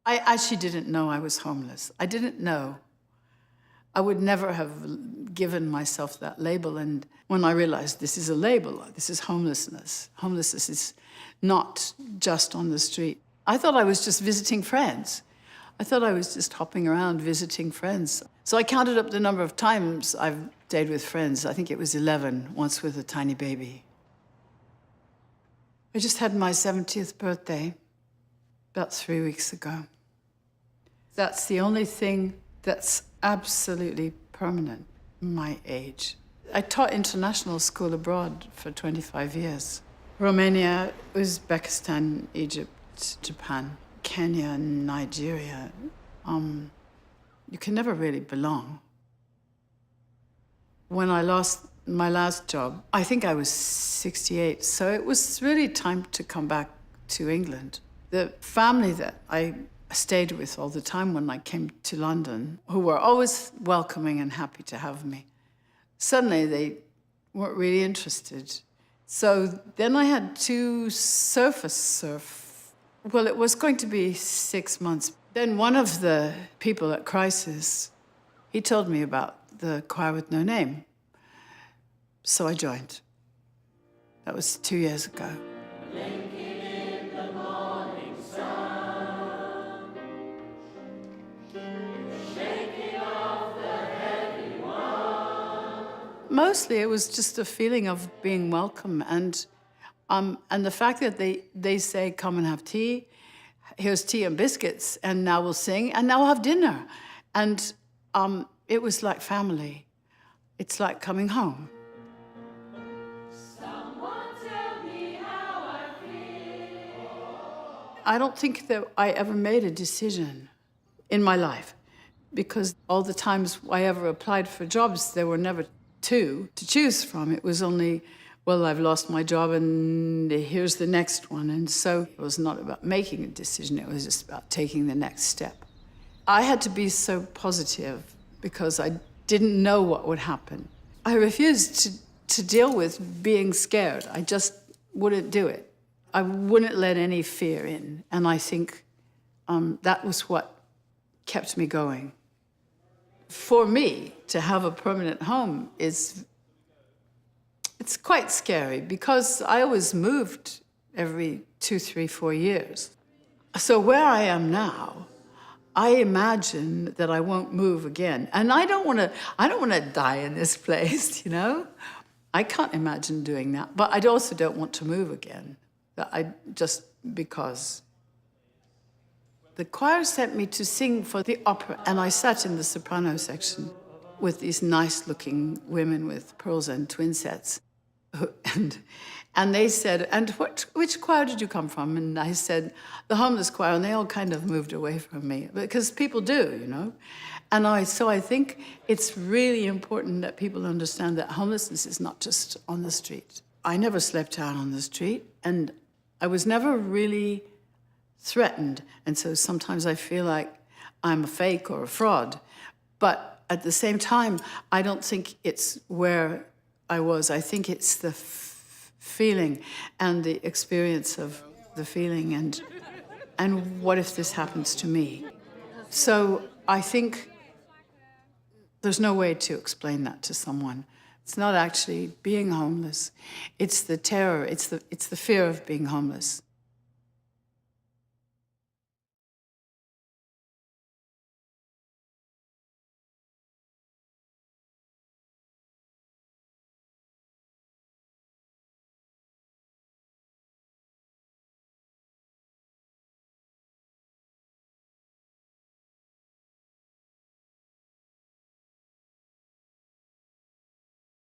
I actually didn't know I was homeless. I didn't know. I would never have given myself that label. And when I realized this is a label, this is homelessness. Homelessness is not just on the street. I thought I was just visiting friends. I thought I was just hopping around visiting friends. So I counted up the number of times I've stayed with friends. I think it was 11, once with a tiny baby. I just had my 70th birthday about 3 weeks ago. That's the only thing that's absolutely permanent, my age. I taught international school abroad for 25 years. Romania, Uzbekistan, Egypt, Japan, Kenya, Nigeria. You can never really belong. When I lost my last job, I think I was 68, so it was really time to come back to England. The family that I stayed with all the time when I came to London, who were always welcoming and happy to have me, suddenly they weren't really interested. So then I had to surf. Well, it was going to be 6 months. Then one of the people at Crisis, he told me about the Choir with No Name. So I joined. That was 2 years ago. Mostly it was just a feeling of being welcome and the fact that they say, come and have tea, here's tea and biscuits, and now we'll sing, and now we'll have dinner. And it was like family. It's like coming home. Someone tell me how I feel. I don't think that I ever made a decision in my life, because all the times I ever applied for jobs, there were never two to choose from. It was only, well, I've lost my job and here's the next one. And so it was not about making a decision, it was just about taking the next step. I had to be so positive because I didn't know what would happen. I refused to deal with being scared. I just wouldn't do it. I wouldn't let any fear in. And I think that was what kept me going. For me, to have a permanent home it's quite scary because I always moved every 2, 3, 4 years. So where I am now, I imagine that I won't move again. And I don't want to die in this place, you know? I can't imagine doing that. But I also don't want to move again. Just because. The choir sent me to sing for the opera, and I sat in the soprano section with these nice-looking women with pearls and twin sets. And they said, and which choir did you come from? And I said, the homeless choir, and they all kind of moved away from me, because people do, you know? And so I think it's really important that people understand that homelessness is not just on the street. I never slept out on the street, and I was never really threatened, and so sometimes I feel like I'm a fake or a fraud. But at the same time, I don't think it's where I was. I think it's the feeling and the experience of the feeling and what if this happens to me? So I think there's no way to explain that to someone. It's not actually being homeless. It's the terror, it's the fear of being homeless.